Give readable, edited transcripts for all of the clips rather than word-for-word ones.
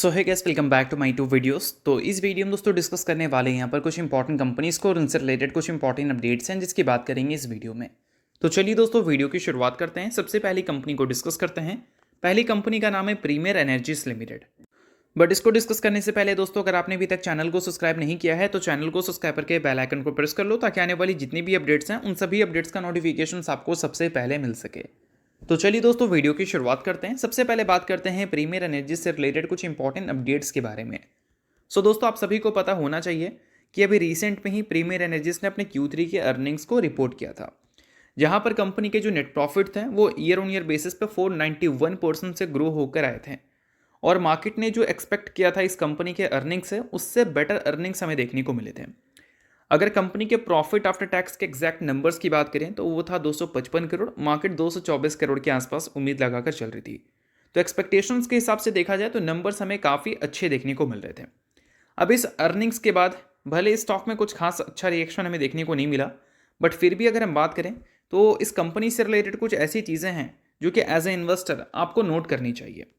So hi guys, welcome back to my two videos. तो इस video में दोस्तों डिस्कस करने वाले हैं यहाँ पर कुछ इंपॉर्टेंट कंपनीज को और उनसे रिलेटेड कुछ इंपॉर्टेंट अपडेट्स हैं जिसकी बात करेंगे इस वीडियो में। तो चलिए दोस्तों वीडियो की शुरुआत करते हैं। सबसे पहली कंपनी को डिस्कस करते हैं। पहली कंपनी का नाम है प्रीमियर एनर्जीज लिमिटेड। बट इसको डिस्कस करने से पहले दोस्तों, अगर आपने अभी तक चैनल को सब्सक्राइब नहीं किया है तो चैनल को सब्सक्राइब करके बेल आइकन को प्रेस कर लो ताकि आने वाली जितनी भी अपडेट्स हैं उन सभी अपडेट्स का नोटिफिकेशन आपको सबसे पहले मिल सके। तो चलिए दोस्तों वीडियो की शुरुआत करते हैं। सबसे पहले बात करते हैं प्रीमियर एनर्जी से रिलेटेड कुछ इंपॉर्टेंट अपडेट्स के बारे में। सो दोस्तों, आप सभी को पता होना चाहिए कि अभी रिसेंट में ही प्रीमियर एनर्जीज ने अपने Q3 के अर्निंग्स को रिपोर्ट किया था, जहां पर कंपनी के जो नेट प्रॉफिट थे वो ईयर ऑन ईयर बेसिस पे 491% से ग्रो होकर आए थे। और मार्केट ने जो एक्सपेक्ट किया था इस कंपनी के अर्निंग्स से, उससे बेटर अर्निंग्स हमें देखने को मिले थे। अगर कंपनी के प्रॉफिट आफ्टर टैक्स के एग्जैक्ट नंबर्स की बात करें तो वो था 255 करोड़। मार्केट 224 करोड़ के आसपास उम्मीद लगाकर चल रही थी। तो एक्सपेक्टेशंस के हिसाब से देखा जाए तो नंबर्स हमें काफ़ी अच्छे देखने को मिल रहे थे। अब इस अर्निंग्स के बाद भले स्टॉक में कुछ खास अच्छा रिएक्शन हमें देखने को नहीं मिला, बट फिर भी अगर हम बात करें तो इस कंपनी से रिलेटेड कुछ ऐसी चीज़ें हैं जो कि एज ए इन्वेस्टर आपको नोट करनी चाहिए।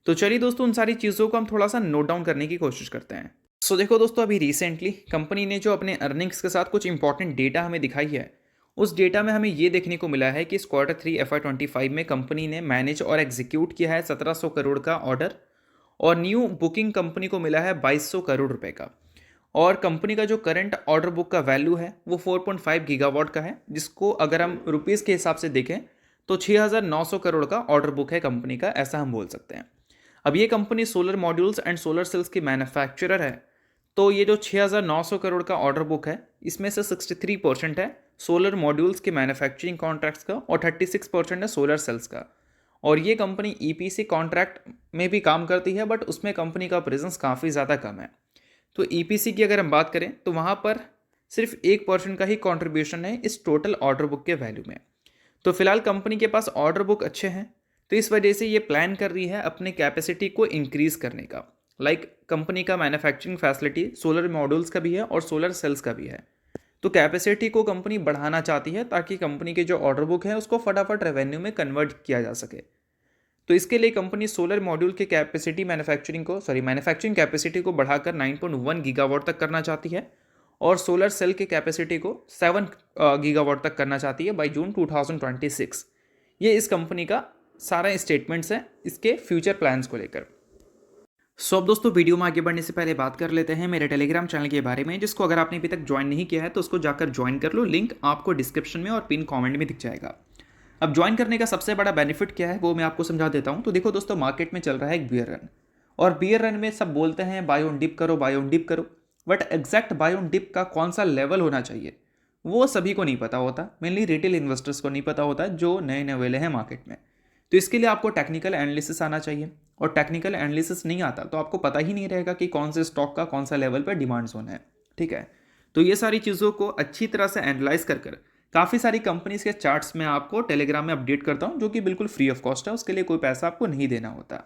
तो चलिए दोस्तों, उन सारी चीज़ों को हम थोड़ा सा नोट डाउन करने की कोशिश करते हैं। सो देखो दोस्तों, अभी रिसेंटली कंपनी ने जो अपने अर्निंग्स के साथ कुछ इंपॉर्टेंट डेटा हमें दिखाई है, उस डेटा में हमें ये देखने को मिला है कि इस Q3 FY25 में कंपनी ने मैनेज और एग्जीक्यूट किया है 1700 करोड़ का ऑर्डर, और न्यू बुकिंग कंपनी को मिला है 2200 करोड़ रुपए का। और कंपनी का जो करंट ऑर्डर बुक का वैल्यू है वो 4.5 गीगावाट का है, जिसको अगर हम रुपीज़ के हिसाब से देखें तो 6900 करोड़ का ऑर्डर बुक है कंपनी का, ऐसा हम बोल सकते हैं। अब ये company solar modules and solar cells की मैन्युफैक्चरर है। तो ये जो 6900 करोड़ का ऑर्डर बुक है, इसमें से 63% है सोलर मॉड्यूल्स के मैन्युफैक्चरिंग कॉन्ट्रैक्ट्स का और 36% है सोलर सेल्स का। और ये कंपनी EPC कॉन्ट्रैक्ट में भी काम करती है, बट उसमें कंपनी का प्रेजेंस काफ़ी ज़्यादा कम है। तो EPC की अगर हम बात करें तो वहाँ पर सिर्फ 1% का ही कॉन्ट्रीब्यूशन है इस टोटल ऑर्डर बुक के वैल्यू में। तो फिलहाल कंपनी के पास ऑर्डर बुक अच्छे हैं, तो इस वजह से ये प्लान कर रही है अपने कैपेसिटी को इंक्रीज़ करने का। कंपनी का मैन्युफैक्चरिंग फैसिलिटी सोलर मॉड्यूल्स का भी है और सोलर सेल्स का भी है। तो कैपेसिटी को कंपनी बढ़ाना चाहती है ताकि कंपनी के जो ऑर्डर बुक है उसको फटाफट रेवेन्यू में कन्वर्ट किया जा सके। तो इसके लिए कंपनी सोलर मॉड्यूल के कैपेसिटी मैन्युफैक्चरिंग कैपेसिटी को बढ़ाकर 9.1 गीगावाट तक करना चाहती है, और सोलर सेल के कैपेसिटी को 7 गीगावाट तक करना चाहती है बाई जून 2026। ये इस कंपनी का सारा स्टेटमेंट्स हैं इसके फ्यूचर प्लान्स को लेकर। सो अब दोस्तों, वीडियो में आगे बढ़ने से पहले बात कर लेते हैं मेरे टेलीग्राम चैनल के बारे में, जिसको अगर आपने अभी तक ज्वाइन नहीं किया है तो उसको जाकर ज्वाइन कर लो। लिंक आपको डिस्क्रिप्शन में और पिन कमेंट में दिख जाएगा। अब ज्वाइन करने का सबसे बड़ा बेनिफिट क्या है वो मैं आपको समझा देता हूँ। तो देखो दोस्तों, मार्केट में चल रहा है एक बियर रन, और बियर रन में सब बोलते हैं बाय ऑन डिप करो, बाय ऑन डिप करो, but exact buy on dip का कौन सा लेवल होना चाहिए वो सभी को नहीं पता होता। मेनली रिटेल इन्वेस्टर्स को नहीं पता होता जो नए नए वेले हैं मार्केट में। तो इसके लिए आपको टेक्निकल एनालिसिस आना चाहिए, और टेक्निकल एनालिसिस नहीं आता तो आपको पता ही नहीं रहेगा कि कौन से स्टॉक का कौन सा लेवल पर डिमांड जोन है। ठीक है, तो ये सारी चीज़ों को अच्छी तरह से एनालाइज कर काफ़ी सारी कंपनीज के चार्ट्स में आपको टेलीग्राम में अपडेट करता हूँ, जो कि बिल्कुल फ्री ऑफ कॉस्ट है। उसके लिए कोई पैसा आपको नहीं देना होता।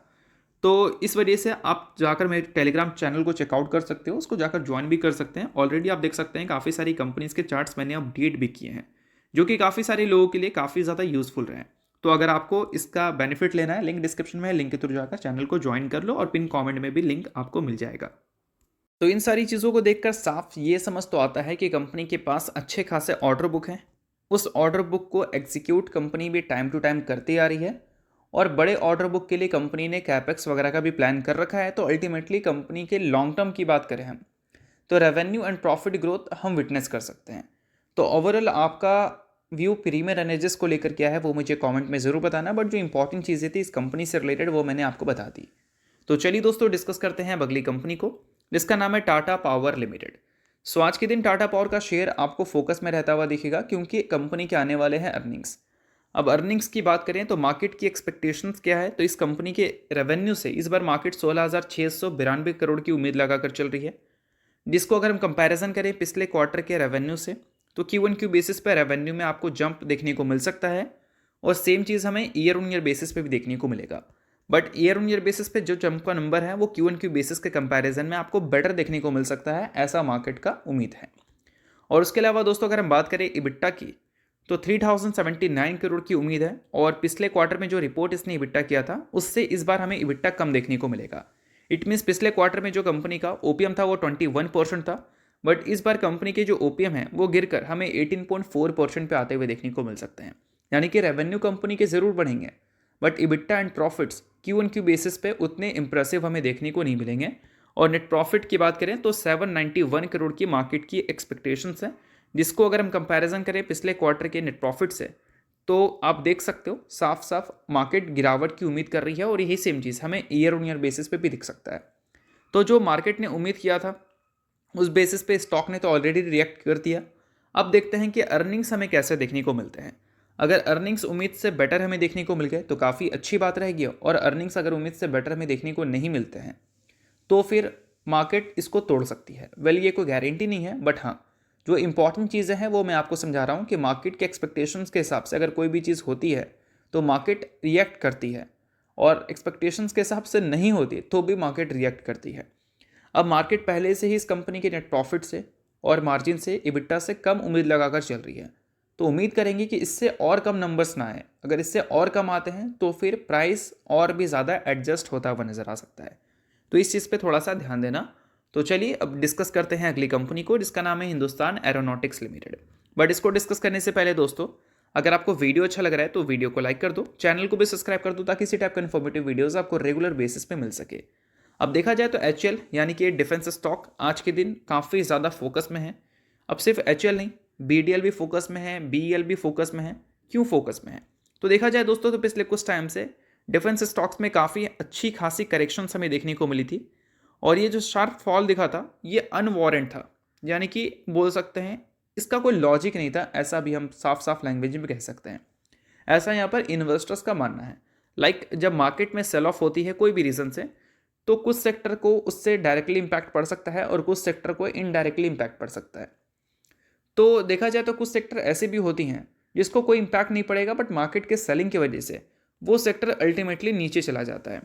तो इस वजह से आप जाकर मेरे टेलीग्राम चैनल को चेकआउट कर सकते हो, उसको जाकर ज्वाइन भी कर सकते हैं। ऑलरेडी आप देख सकते हैं काफ़ी सारी कंपनीज के चार्ट्स मैंने अपडेट भी किए हैं, जो कि काफ़ी सारे लोगों के लिए काफ़ी ज़्यादा यूजफुल रहे हैं। तो अगर आपको इसका बेनिफिट लेना है, लिंक डिस्क्रिप्शन में है, लिंक के थ्रू जाकर चैनल को ज्वाइन कर लो, और पिन कमेंट में भी लिंक आपको मिल जाएगा। तो इन सारी चीज़ों को देखकर साफ ये समझ तो आता है कि कंपनी के पास अच्छे खासे ऑर्डर बुक हैं। उस ऑर्डर बुक को एग्जीक्यूट कंपनी भी टाइम टू टाइम करती आ रही है, और बड़े ऑर्डर बुक के लिए कंपनी ने कैपेक्स वगैरह का भी प्लान कर रखा है। तो अल्टीमेटली कंपनी के लॉन्ग टर्म की बात करें हम, तो रेवेन्यू एंड प्रॉफिट ग्रोथ हम विटनेस कर सकते हैं। तो ओवरऑल आपका व्यू प्रीमियर एनर्जीज को लेकर क्या है वो मुझे कमेंट में ज़रूर बताना, बट जो इंपॉर्टेंट चीज़ें थी इस कंपनी से रिलेटेड वो मैंने आपको बता दी। तो चलिए दोस्तों, डिस्कस करते हैं अब अगली कंपनी को, जिसका नाम है टाटा पावर लिमिटेड। सो आज के दिन टाटा पावर का शेयर आपको फोकस में रहता हुआ दिखेगा, क्योंकि कंपनी के आने वाले हैं अर्निंग्स। अब अर्निंग्स की बात करें तो मार्केट की एक्सपेक्टेशंस क्या है, तो इस कंपनी के रेवेन्यू से इस बार मार्केट 16,692 करोड़ की उम्मीद लगाकर चल रही है, जिसको अगर हम कंपैरिजन करें पिछले क्वार्टर के रेवेन्यू से तो Q1Q बेसिस पर रेवेन्यू में आपको जंप देखने को मिल सकता है, और सेम चीज़ हमें ईयर ऑन ईयर बेसिस पे भी देखने को मिलेगा। But year on year basis पे जो जंप का नंबर है वो Q1Q बेसिस के कंपैरिजन में आपको बेटर देखने को मिल सकता है, ऐसा मार्केट का उम्मीद है। और उसके अलावा दोस्तों, अगर हम बात करें इबिट्टा की, तो 3079 करोड़ की उम्मीद है, और पिछले क्वार्टर में जो रिपोर्ट इसने इबिट्टा किया था उससे इस बार हमें इबिट्टा कम देखने को मिलेगा। इट मीन्स पिछले क्वार्टर में जो कंपनी का ओपीएम था वो 21% था, बट इस बार कंपनी के जो ओपीएम है वो गिरकर हमें 18.4% पे आते हुए देखने को मिल सकते हैं। यानी कि रेवेन्यू कंपनी के ज़रूर बढ़ेंगे, but EBITDA and profits Q on Q basis पे उतने इंप्रेसिव हमें देखने को नहीं मिलेंगे। और नेट प्रॉफिट की बात करें तो 791 करोड़ की मार्केट की एक्सपेक्टेशंस है, जिसको अगर हम कंपैरिजन करें पिछले क्वार्टर के नेट प्रॉफिट से तो आप देख सकते हो साफ साफ मार्केट गिरावट की उम्मीद कर रही है, और यही सेम चीज़ हमें ईयर ऑन ईयर बेसिस पे भी दिख सकता है। तो जो मार्केट ने उम्मीद किया था उस बेसिस पे स्टॉक ने तो ऑलरेडी रिएक्ट कर दिया। अब देखते हैं कि अर्निंग्स हमें कैसे देखने को मिलते हैं। अगर अर्निंग्स उम्मीद से बेटर हमें देखने को मिल गए तो काफ़ी अच्छी बात रहेगी, और अर्निंग्स अगर उम्मीद से बेटर हमें देखने को नहीं मिलते हैं तो फिर मार्केट इसको तोड़ सकती है। वेल ये कोई गारंटी नहीं है, बट हाँ जो इंपॉर्टेंट चीज़ें हैं वो मैं आपको समझा रहा हूँ कि मार्केट के एक्सपेक्टेशंस के हिसाब से अगर कोई भी चीज़ होती है तो मार्केट रिएक्ट करती है, और एक्सपेक्टेशंस के हिसाब से नहीं होती तो भी मार्केट रिएक्ट करती है। अब मार्केट पहले से ही इस कंपनी के नेट प्रॉफिट से और मार्जिन से इबिट्टा से कम उम्मीद लगाकर चल रही है, तो उम्मीद करेंगे कि इससे और कम नंबर्स ना आए। अगर इससे और कम आते हैं तो फिर प्राइस और भी ज़्यादा एडजस्ट होता हुआ नज़र आ सकता है, तो इस चीज़ पे थोड़ा सा ध्यान देना। तो चलिए अब डिस्कस करते हैं अगली कंपनी को, जिसका नाम है हिंदुस्तान एरोनॉटिक्स लिमिटेड। बट इसको डिस्कस करने से पहले दोस्तों, अगर आपको वीडियो अच्छा लग रहा है तो वीडियो को लाइक कर दो, चैनल को भी सब्सक्राइब कर दो, ताकि इसी टाइप का इन्फॉर्मेटिव वीडियोस आपको रेगुलर बेसिस पे मिल सके। अब देखा जाए तो एचएल यानी कि डिफेंस स्टॉक आज के दिन काफ़ी ज़्यादा फोकस में है। अब सिर्फ एचएल नहीं, बीडीएल भी फोकस में है, बीईएल भी फोकस में है। क्यों फोकस में है? तो देखा जाए दोस्तों तो पिछले कुछ टाइम से डिफेंस स्टॉक्स में काफ़ी अच्छी खासी करेक्शंस हमें देखने को मिली थी, और ये जो शार्प फॉल दिखा था ये अनवारंट था, यानी कि बोल सकते हैं इसका कोई लॉजिक नहीं था, ऐसा भी हम साफ साफ लैंग्वेज में कह सकते हैं। ऐसा यहाँ पर इन्वेस्टर्स का मानना है। जब मार्केट में सेल ऑफ होती है कोई भी रीज़न से, तो कुछ सेक्टर को उससे डायरेक्टली इम्पैक्ट पड़ सकता है और कुछ सेक्टर को इनडायरेक्टली इम्पैक्ट पड़ सकता है। तो देखा जाए तो कुछ सेक्टर ऐसे भी होती हैं जिसको कोई इम्पैक्ट नहीं पड़ेगा, बट मार्केट के सेलिंग की वजह से वो सेक्टर अल्टीमेटली नीचे चला जाता है।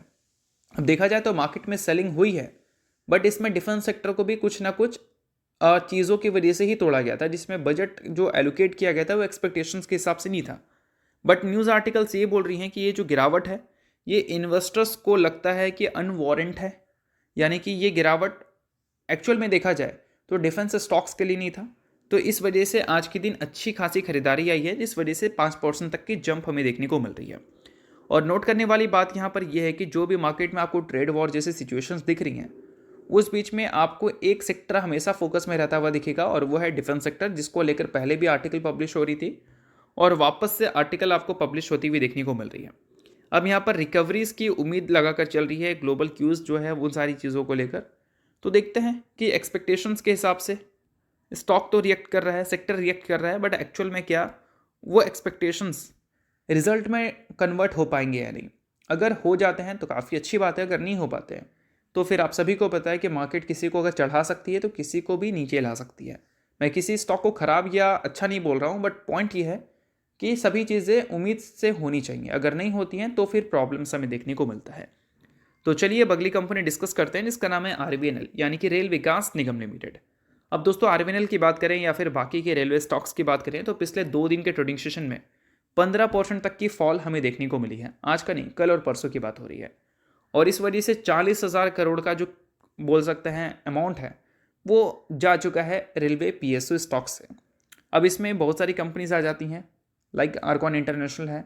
अब देखा जाए तो मार्केट में सेलिंग हुई है, बट इसमें डिफेंस सेक्टर को भी कुछ ना कुछ चीज़ों की वजह से ही तोड़ा गया था, जिसमें बजट जो एलोकेट किया गया था वो एक्सपेक्टेशंस के हिसाब से नहीं था। बट न्यूज़ आर्टिकल्स ये बोल रही हैं कि ये जो गिरावट है ये इन्वेस्टर्स को लगता है कि अनवारंट है, यानी कि ये गिरावट एक्चुअल में देखा जाए तो डिफेंस स्टॉक्स के लिए नहीं था। तो इस वजह से आज के दिन अच्छी खासी खरीदारी आई है, जिस वजह से 5% तक की जंप हमें देखने को मिल रही है। और नोट करने वाली बात यहाँ पर यह है कि जो भी मार्केट में आपको ट्रेड वॉर जैसे सिचुएशंस दिख रही हैं उस बीच में आपको एक सेक्टर हमेशा फोकस में रहता हुआ दिखेगा, और वो है डिफेंस सेक्टर, जिसको लेकर पहले भी आर्टिकल पब्लिश हो रही थी और वापस से आर्टिकल आपको पब्लिश होती हुई देखने को मिल रही है। अब यहाँ पर रिकवरीज की उम्मीद लगाकर चल रही है, ग्लोबल क्यूज़ जो है उन सारी चीज़ों को लेकर। तो देखते हैं कि एक्सपेक्टेशंस के हिसाब से स्टॉक तो रिएक्ट कर रहा है, सेक्टर रिएक्ट कर रहा है, बट एक्चुअल में क्या वो एक्सपेक्टेशंस रिजल्ट में कन्वर्ट हो पाएंगे या नहीं। अगर हो जाते हैं तो काफ़ी अच्छी बात है, अगर नहीं हो पाते हैं तो फिर आप सभी को पता है कि मार्केट किसी को अगर चढ़ा सकती है तो किसी को भी नीचे ला सकती है। मैं किसी स्टॉक को ख़राब या अच्छा नहीं बोल रहा हूँ, बट पॉइंट ये है कि सभी चीज़ें उम्मीद से होनी चाहिए, अगर नहीं होती हैं तो फिर प्रॉब्लम्स हमें देखने को मिलता है। तो चलिए अब अगली कंपनी डिस्कस करते हैं, जिसका नाम है आरवीएनएल यानी कि रेल विकास निगम लिमिटेड। अब दोस्तों आरवीएनएल की बात करें या फिर बाकी के रेलवे स्टॉक्स की बात करें तो पिछले 2 दिन के ट्रेडिंग सेशन में 15% तक की फॉल हमें देखने को मिली है। आज का नहीं, कल और परसों की बात हो रही है, और इस वजह से 40,000 करोड़ का जो बोल सकते हैं अमाउंट है वो जा चुका है रेलवे पीएसयू स्टॉक से। अब इसमें बहुत सारी कंपनीज आ जाती हैं, लाइक आर्कॉन इंटरनेशनल है,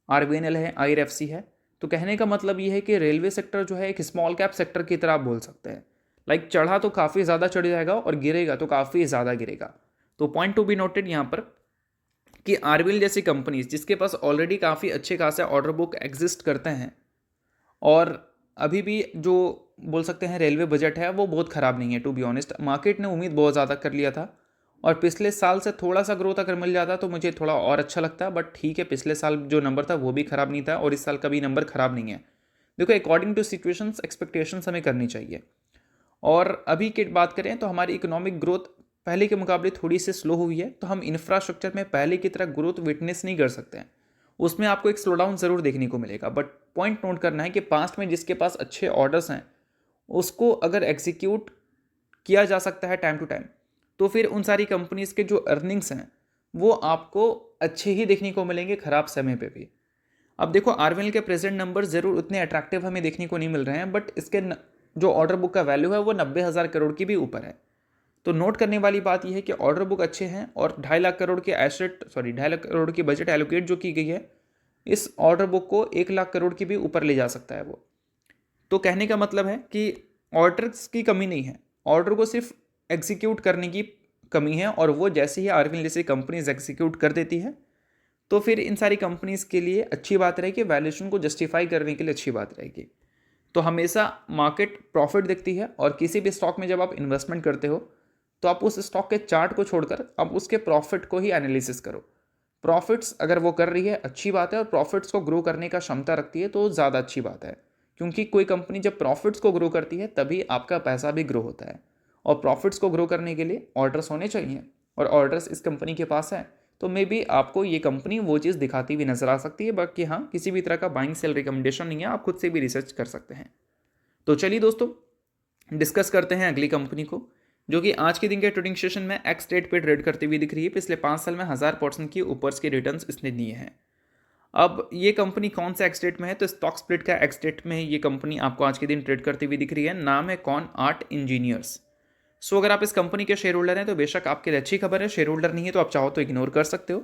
आरवीएनएल है, आईआरएफसी है। तो कहने का मतलब ये है कि रेलवे सेक्टर जो है एक स्मॉल कैप सेक्टर की तरह आप बोल सकते हैं। चढ़ा तो काफ़ी ज़्यादा चढ़ जाएगा और गिरेगा तो काफ़ी ज़्यादा गिरेगा। तो पॉइंट टू बी नोटेड यहाँ पर कि आरवीएनएल जैसी कंपनीज जिसके पास ऑलरेडी काफ़ी अच्छे खासे ऑर्डर बुक एग्जिस्ट करते हैं, और अभी भी जो बोल सकते हैं रेलवे बजट है वो बहुत ख़राब नहीं है। टू बी ऑनेस्ट मार्केट ने उम्मीद बहुत ज़्यादा कर लिया था, और पिछले साल से थोड़ा सा ग्रोथ अगर मिल जाता तो मुझे थोड़ा और अच्छा लगता, बट ठीक है, पिछले साल जो नंबर था वो भी ख़राब नहीं था और इस साल का भी नंबर ख़राब नहीं है। देखो अकॉर्डिंग टू सिचुएशंस एक्सपेक्टेशंस हमें करनी चाहिए। और अभी की बात करें तो हमारी इकोनॉमिक ग्रोथ पहले के मुकाबले थोड़ी सी स्लो हुई है, तो हम इंफ्रास्ट्रक्चर में पहले की तरह ग्रोथ विटनेस नहीं कर सकते हैं, उसमें आपको एक स्लो डाउन ज़रूर देखने को मिलेगा। बट पॉइंट नोट करना है कि पास्ट में जिसके पास अच्छे ऑर्डर्स हैं उसको अगर एग्जीक्यूट किया जा सकता है टाइम टू टाइम, तो फिर उन सारी कंपनीज़ के जो अर्निंग्स हैं वो आपको अच्छे ही देखने को मिलेंगे ख़राब समय पे भी। अब देखो आरवीएनएल के प्रेजेंट नंबर ज़रूर उतने अट्रैक्टिव हमें देखने को नहीं मिल रहे हैं, बट इसके जो ऑर्डर बुक का वैल्यू है वो 90,000 करोड़ की भी ऊपर है। तो नोट करने वाली बात यह है कि ऑर्डर बुक अच्छे हैं और 2.5 लाख करोड़ की बजट एलोकेट जो की गई है, इस ऑर्डर बुक को 1 लाख करोड़ की भी ऊपर ले जा सकता है वो। तो कहने का मतलब है कि ऑर्डर्स की कमी नहीं है, ऑर्डर को सिर्फ एग्जीक्यूट करने की कमी है, और वो जैसे ही आरविंद जैसी कंपनीज एग्जीक्यूट कर देती है तो फिर इन सारी कंपनीज के लिए अच्छी बात रहेगी, वैल्यूएशन को जस्टिफाई करने के लिए अच्छी बात रहेगी। तो हमेशा मार्केट प्रॉफिट देखती है, और किसी भी स्टॉक में जब आप इन्वेस्टमेंट करते हो तो आप उस स्टॉक के चार्ट को छोड़कर आप उसके प्रॉफिट को ही एनालिसिस करो। प्रॉफिट्स अगर वो कर रही है अच्छी बात है, और प्रॉफिट्स को ग्रो करने का क्षमता रखती है तो ज़्यादा अच्छी बात है, क्योंकि कोई कंपनी जब प्रॉफिट्स को ग्रो करती है तभी आपका पैसा भी ग्रो होता है, और प्रॉफिट्स को ग्रो करने के लिए ऑर्डर्स होने चाहिए, और ऑर्डर्स इस कंपनी के पास है, तो मे बी आपको ये कंपनी वो चीज़ दिखाती हुई नजर आ सकती है। बाकी हाँ, किसी भी तरह का बाइंग सेल रिकमेंडेशन नहीं है, आप खुद से भी रिसर्च कर सकते हैं। तो चलिए दोस्तों, डिस्कस करते हैं अगली कंपनी को, जो कि आज के दिन के ट्रेडिंग सेशन में एक्स रेट पे ट्रेड करती हुई दिख रही है। पिछले 5 साल में 1000% की ऊपर के रिटर्न्स इसने दिए हैं। अब ये कंपनी कौन सा एक्स रेट में है, तो स्टॉक स्प्लिट का एक्स रेट में ये कंपनी आपको आज के दिन ट्रेड करती हुई दिख रही है। नाम है कौन आर्ट इंजीनियर्स। सो अगर आप इस कंपनी के शेयर होल्डर हैं तो बेशक आपके लिए अच्छी खबर है, शेयर होल्डर नहीं है तो आप चाहो तो इग्नोर कर सकते हो।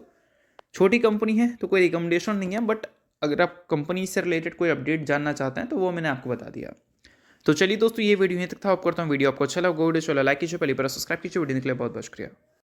छोटी कंपनी है तो कोई रिकमेंडेशन नहीं है, बट अगर आप कंपनी से रिलेटेड कोई अपडेट जानना चाहते हैं तो वो मैंने आपको बता दिया। तो चलिए दोस्तों, ये वीडियो यहीं तक था। आप करता हूँ वीडियो आपको अच्छा लगा, वीडियो चलो लाइक कीजिए, पहले पर सब्सक्राइब कीजिए। वीडियो के लिए बहुत बहुत शुक्रिया।